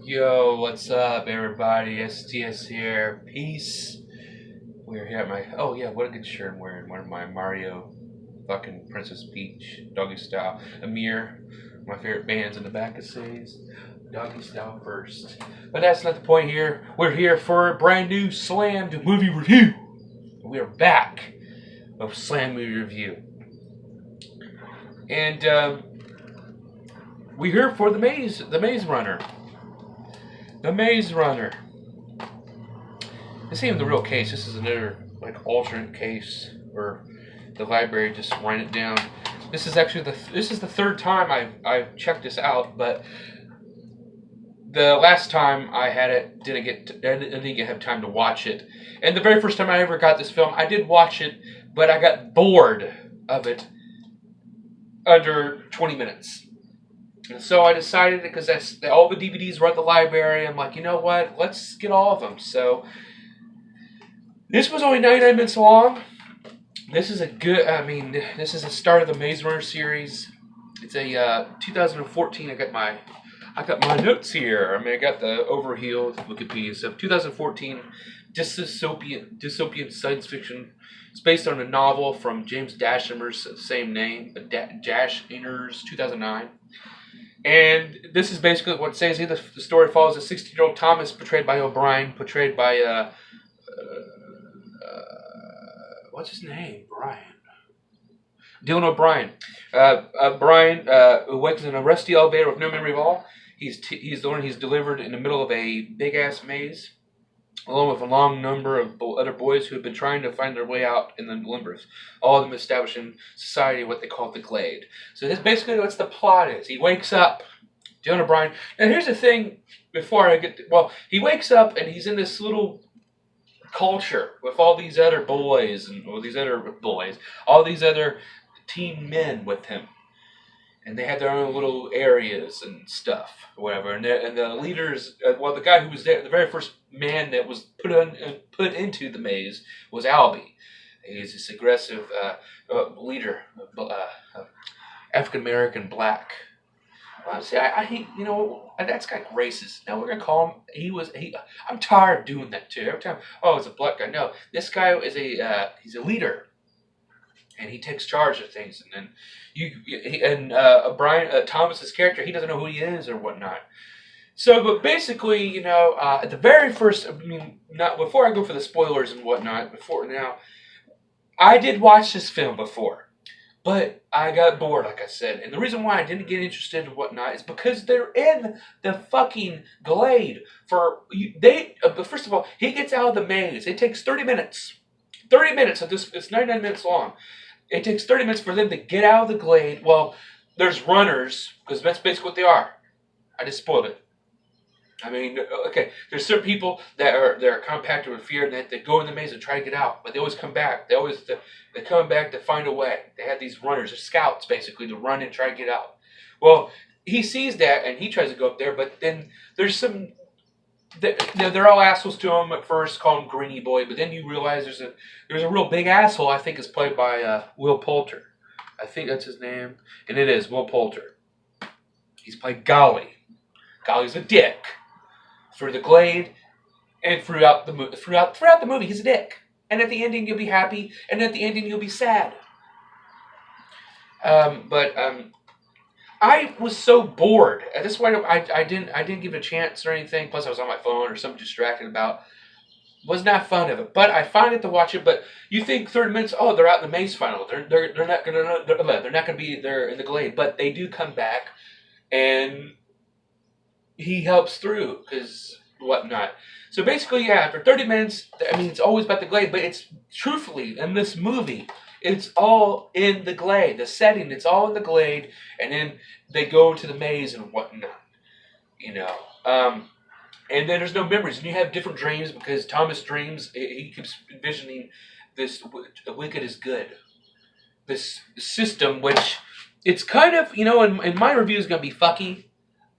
Yo, what's up, everybody? STS here. Peace. We're here at my. Oh, yeah, what a good shirt I'm wearing. One of my Mario fucking Princess Peach doggy style. Amir, my favorite bands in the back it says doggy style first. But that's not the point here. We're here for a brand new slammed movie review. We are back with Slam Movie Review. And we're here for the Maze Runner. The Maze Runner. This ain't the real case. This is another alternate case where the library just ran it down. This is actually the third time I've checked this out, but the last time I had it I didn't have time to watch it. And the very first time I ever got this film, I did watch it, but I got bored of it under 20 minutes. And so I decided, because all the DVDs were at the library, I'm like, you know what? Let's get all of them. So this was only 99 minutes long. This is this is the start of the Maze Runner series. It's a 2014. I got my notes here. I got the overheal Wikipedia. So 2014 dystopian science fiction. It's based on a novel from James Dashner's same name, Dashner's 2009. And this is basically what it says here. The story follows a 16-year-old Thomas, portrayed by what's his name? Dylan O'Brien. Brian who wakes in a rusty elevator with no memory of all. He's delivered in the middle of a big-ass maze, along with a long number of other boys who have been trying to find their way out in the labyrinth. All of them establishing society, what they call the Glade. So this basically what the plot is. He wakes up, Dylan O'Brien. Now here's the thing, he wakes up and he's in this little culture with all these other all these other teen men with him. And they had their own little areas and stuff, or whatever. And the leaders, the guy who was there, the very first man that was put into the maze was Albie. He's this aggressive leader, African American black. See, I hate, that's kind of racist. Now we're gonna call him. I'm tired of doing that too. Every time, it's a black guy. No, this guy is he's a leader. And he takes charge of things, and then Thomas's character, he doesn't know who he is or whatnot. So, but basically, at the very first, not before I go for the spoilers and whatnot. I did watch this film before, but I got bored, like I said, and the reason why I didn't get interested in whatnot is because they're in the fucking Glade. But first of all, he gets out of the maze. It takes 30 minutes. 30 minutes of this. It's 99 minutes long. It takes 30 minutes for them to get out of the Glade. Well, there's runners, because that's basically what they are. I just spoiled it. Okay, there's certain people they're compacted with fear, and they go in the maze and try to get out, but they always come back. They come back to find a way. They have these runners, they're scouts basically, to run and try to get out. Well, he sees that and he tries to go up there, but then there's some. They're all assholes to him at first, call him Greeny Boy, but then you realize there's a real big asshole. I think is played by Will Poulter. I think that's his name, and it is Will Poulter. He's played Golly. Golly's a dick through the Glade, and throughout the movie, he's a dick. And at the ending, you'll be happy, and at the ending, you'll be sad. I was so bored. That's why I didn't give it a chance or anything. Plus, I was on my phone or something distracted about. Was not fun of it. But I found it to watch it. But you think 30 minutes? Oh, they're out in the maze final. They're not gonna be there in the Glade. But they do come back, and he helps through because whatnot. So basically, after 30 minutes, it's always about the Glade. But it's truthfully in this movie. It's all in the Glade. The setting, it's all in the Glade, and then they go into the maze and whatnot, and then there's no memories, and you have different dreams because Thomas dreams. He keeps envisioning this wicked is good, this system, which it's kind of and my review is gonna be fucky.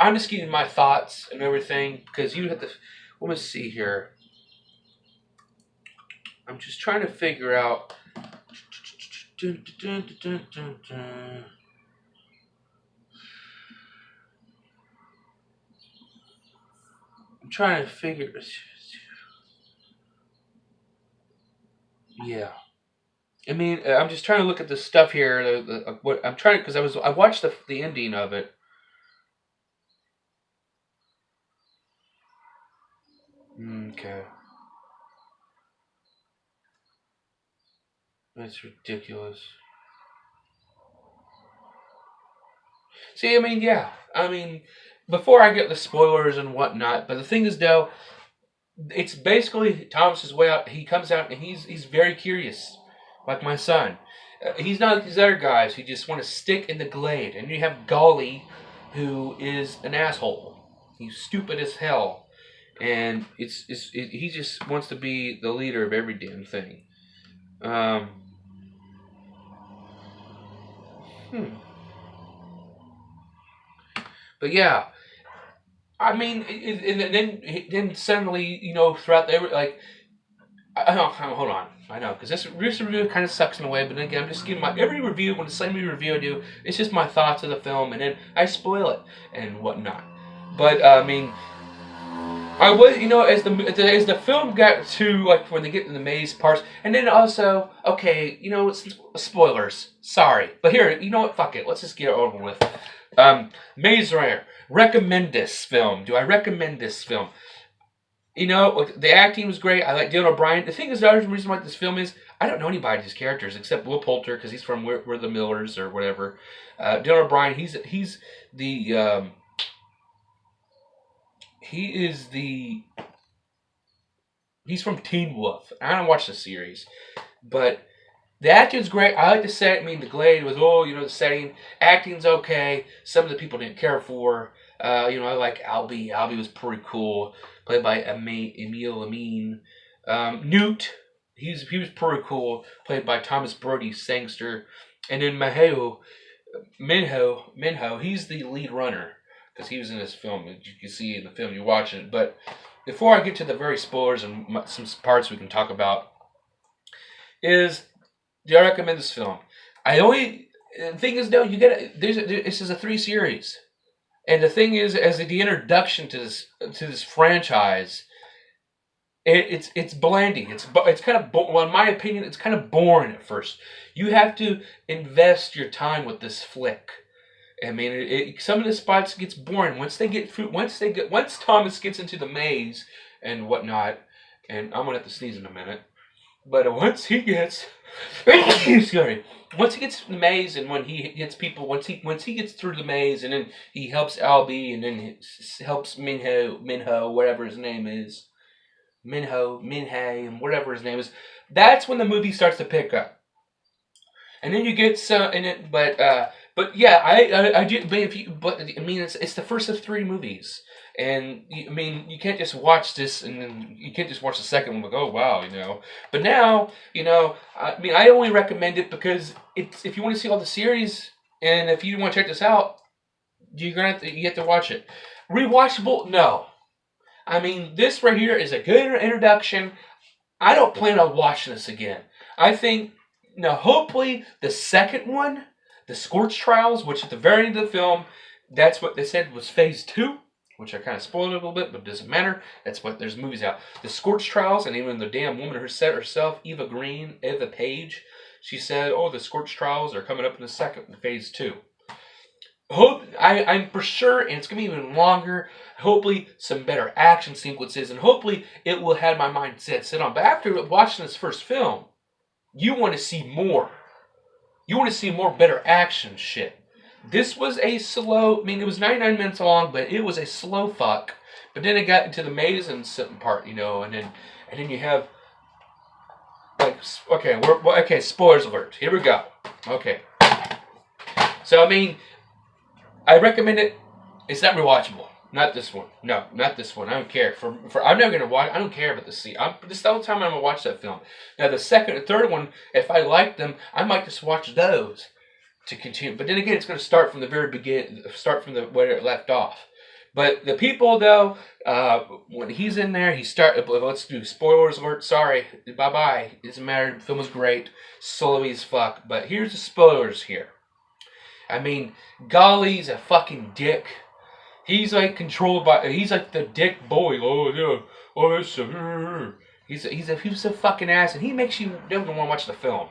I'm just getting my thoughts and everything because you have to. Let me see here. I'm just trying to figure out. Dun, dun, dun, dun, dun. trying to figure. Yeah. I mean, I'm just trying to look at the stuff here. What I'm trying because I watched the ending of it. Okay, that's ridiculous. See, I mean, yeah, I mean, before I get the spoilers and whatnot, but the thing is, though, it's basically Thomas's way out. He comes out and he's very curious, like my son. He's not like these other guys who just want to stick in the Glade. And you have Golly, who is an asshole. He's stupid as hell, and he just wants to be the leader of every damn thing. Um, hmm. But yeah, I mean, and then suddenly, throughout the like, hold on. I know, because this review kind of sucks in a way, but then again, I'm just giving every review, when the same review I do, it's just my thoughts of the film, and then I spoil it and whatnot. But, I mean, I was, as the film got to, like, when they get in the maze parts, and then also, okay, spoilers, sorry. But here, you know what, fuck it, let's just get it over with. Maze Runner, recommend this film. Do I recommend this film? The acting was great. I like Dylan O'Brien. The thing is, the other reason why this film is, I don't know anybody's characters except Will Poulter, because he's from We're the Millers or whatever. Dylan O'Brien, he's from Teen Wolf. I don't watch the series, but the acting's great. I like the set. I mean, the Glade was, the setting. Acting's okay. Some of the people didn't care for. I like Albie. Albie was pretty cool, played by Aml Ameen. Newt, he was pretty cool, played by Brodie-Sangster. And then Minho, he's the lead runner, because he was in this film, as you can see in the film you're watching. But before I get to the very spoilers and some parts we can talk about, do I recommend this film? The thing is, though, this is a 3 series. And the thing is, as the introduction to this franchise, it's blanding. It's kind of, well, in my opinion, it's kind of boring at first. You have to invest your time with this flick. I mean, some of the spots gets boring once Thomas gets into the maze and whatnot. And I'm gonna have to sneeze in a minute. But once he gets, sorry, once he gets to the maze, and when he gets people, once he gets through the maze, and then he helps Albie, and then he helps Minho, whatever his name is, Minhei, and whatever his name is, that's when the movie starts to pick up. And then you get but yeah, I do. But I mean, it's the first of 3 movies. And you can't just watch this, and then you can't just watch the second one like, oh wow, But now, I only recommend it because if you want to see all the series, and if you want to check this out, you have to watch it. Rewatchable? No. I mean, this right here is a good introduction. I don't plan on watching this again. I think hopefully the second one, the Scorch Trials, which at the very end of the film, that's what they said was phase 2. Which I kind of spoiled a little bit, but it doesn't matter. That's what there's movies out. The Scorch Trials, and even the damn woman herself, Eva Page, she said, the Scorch Trials are coming up in phase 2. I'm for sure, and it's going to be even longer, hopefully some better action sequences, and hopefully it will have my mind set on. But after watching this first film, you want to see more. You want to see more better action shit. This was a slow, it was 99 minutes long, but it was a slow fuck. But then it got into the maze and certain part, and then you have, like, okay, spoilers alert. Here we go. Okay. So, I recommend it. It's not rewatchable. Not this one. No, not this one. I don't care. I'm never gonna watch. I don't care about the scene. This is the only time I'm gonna watch that film. Now, the second and third one, if I like them, I might just watch those to continue. But then again, it's going to start from the very beginning, where it left off. But the people, though, when he's in there, let's do spoilers alert. Sorry, bye-bye. It doesn't matter. The film was great. Slowy as fuck. But here's the spoilers here. Golly's a fucking dick. He's like controlled by. He's like the dick boy. Oh yeah. Oh, it's he's a fucking ass, and he makes you don't want to watch the film.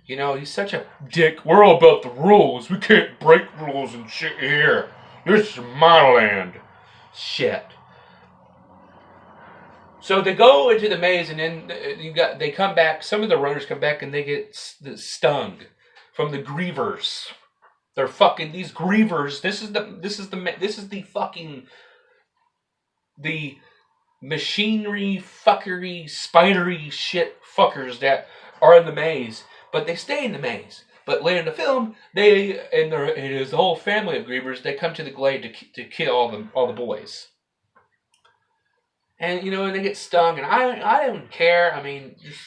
You know, he's such a dick. We're all about the rules. We can't break rules and shit here. This is my land. Shit. So they go into the maze, and then they come back. Some of the runners come back, and they get stung from the grievers. They're fucking these grievers. This is the fucking the machinery fuckery spidery shit fuckers that are in the maze, but they stay in the maze. But later in the film, it is the whole family of grievers. They come to the Glade to kill all the boys. And, you know, and they get stung, and I don't care. I mean, just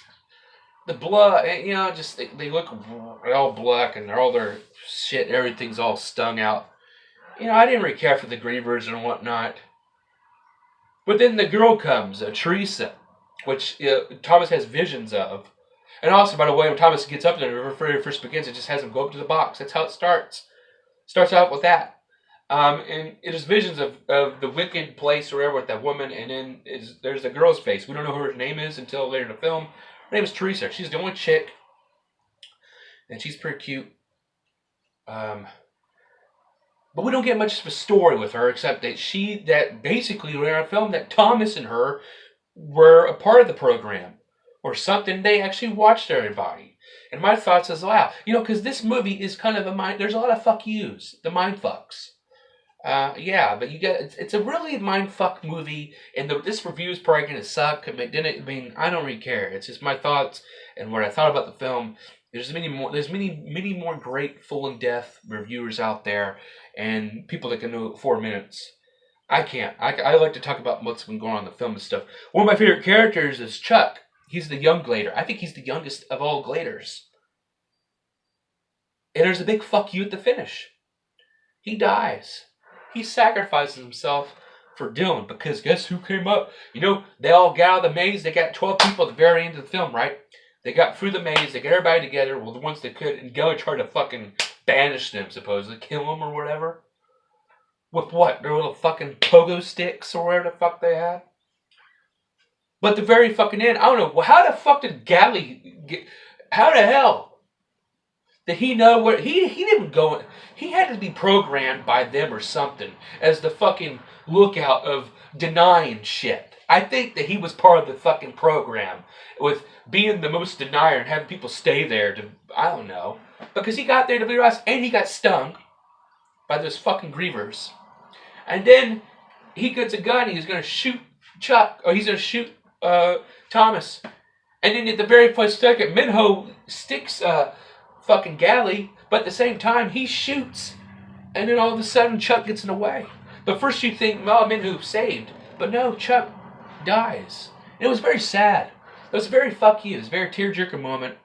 the blood, you know, just they look all black, and all their shit, everything's all stung out. You know, I didn't really care for the grievers and whatnot. But then the girl comes, Teresa, which Thomas has visions of. And also, by the way, when Thomas gets up there, the very first begins, it just has him go up to the box. That's how it starts. Starts out with that. And it is visions of the wicked place or wherever with that woman, and then there's the girl's face. We don't know who her name is until later in the film. Her name is Teresa. She's the only chick, and she's pretty cute. But we don't get much of a story with her, except that basically in our film that Thomas and her were a part of the program, or something. They actually watched everybody. And my thoughts is, wow, you know, because this movie is kind of there's a lot of fuck yous, the mind fucks. Yeah, but it's a really mindfuck movie, and this review is probably going to suck. I mean, I don't really care. It's just my thoughts and what I thought about the film. There's many more great full in depth reviewers out there, and people that can do 4 minutes. I can't. I like to talk about what's been going on in the film and stuff. One of my favorite characters is Chuck. He's the young Glader. I think he's the youngest of all Gladers. And there's a big fuck you at the finish. He dies. He sacrifices himself for Dylan, because guess who came up? You know, they all got out of the maze. They got 12 people at the very end of the film, right? They got through the maze. They got everybody together, well, the ones that could, and Geller tried to fucking banish them, supposedly. Kill them or whatever. With what? Their little fucking pogo sticks or whatever the fuck they had? But the very fucking end, I don't know, how the fuck did Galley get... How the hell did he know where... He didn't go... He had to be programmed by them or something as the fucking lookout of denying shit. I think that he was part of the fucking program with being the most denier and having people stay there to... I don't know. Because he got there to be arrested, and he got stung by those fucking grievers. And then he gets a gun, he's going to shoot Chuck, or he's going to shoot Thomas. And then at the very first second, Minho sticks fucking Galley, but at the same time, he shoots. And then all of a sudden, Chuck gets in the way. But first you think, well, Minho saved. But no, Chuck dies. And it was very sad. It was very fuck you. It was a very tearjerker moment.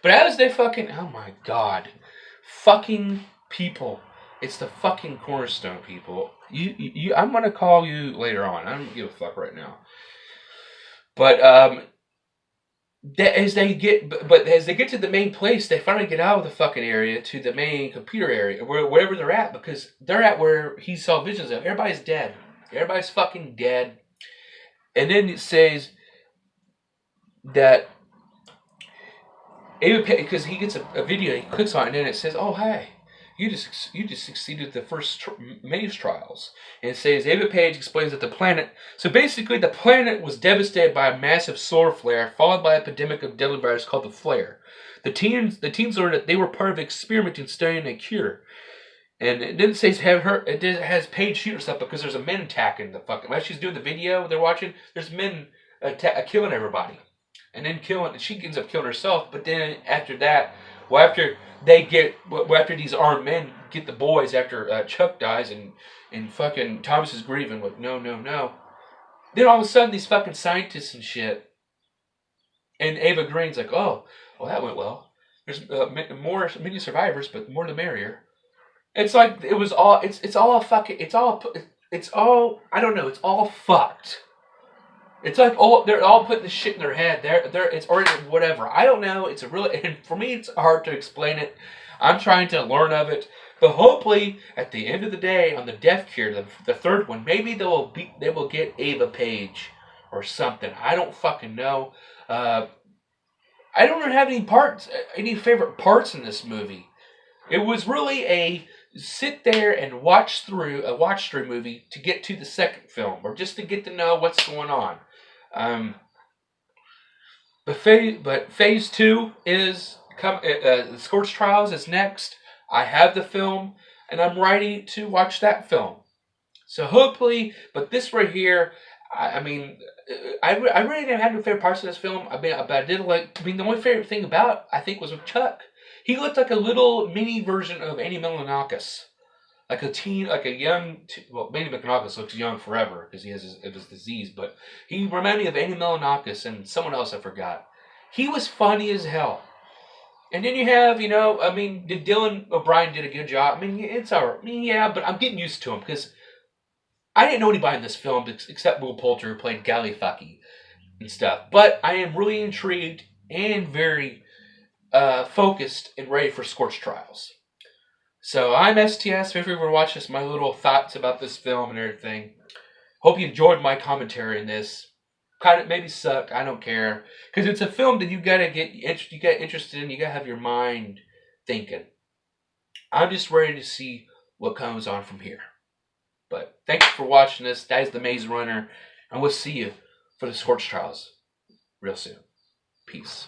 But as they fucking, oh my god. Fucking people. It's the fucking Cornerstone people. I'm going to call you later on. I don't give a fuck right now. But as they get to the main place, they finally get out of the fucking area to the main computer area, wherever they're at, because they're at where he saw visions of. Everybody's dead. Everybody's fucking dead. And then it says that because he gets a video, he clicks on it, and then it says, "Oh hey, you just succeeded the first maze trials." And it says, Ava Page explains that the planet... So basically, the planet was devastated by a massive solar flare, followed by an epidemic of deadly virus called the Flare. The teens learned that they were part of an experiment in studying a cure. And it didn't say it has Page shoot herself because there's a men attacking the fucking... While she's doing the video they're watching, there's men killing everybody. And then she ends up killing herself, but then after that... Well, after these armed men get the boys after Chuck dies and fucking Thomas is grieving with no. Then all of a sudden these fucking scientists and shit, and Ava Green's like, oh, well that went well. There's many survivors, but more the merrier. It's like it was all. It's all fucking. It's all. I don't know. It's all fucked. It's like they're all putting the shit in their head. It's already whatever. I don't know. It's a really, and for me, it's hard to explain it. I'm trying to learn of it. But hopefully, at the end of the day, on the Death Cure, the third one, maybe they will get Ava Page or something. I don't fucking know. I don't have any favorite parts in this movie. It was really a sit there and watch through movie to get to the second film, or just to get to know what's going on. But phase two is the Scorch Trials is next. I have the film, and I'm ready to watch that film. So hopefully, but this right here, I mean, I really didn't have no favorite parts of this film. But I did like. I mean, the only favorite thing about I think was with Chuck. He looked like a little mini version of Andy Milonakis, like a teen, like a young. Well, Andy Milonakis looks young forever because he has his disease, but he reminded me of Andy Milonakis and someone else I forgot. He was funny as hell. And then you have, I mean, Dylan O'Brien did a good job. I mean, it's alright. I mean, yeah, but I'm getting used to him because I didn't know anybody in this film except Will Poulter, who played Gallifaki and stuff. But I am really intrigued and very focused and ready for Scorch Trials. So I'm STS. If you ever watch this, my little thoughts about this film and everything. Hope you enjoyed my commentary on this. Kind of maybe sucked. I don't care, because it's a film that you get interested in. You gotta have your mind thinking. I'm just ready to see what comes on from here. But thank you for watching this. That is the Maze Runner, and we'll see you for the Scorch Trials real soon. Peace.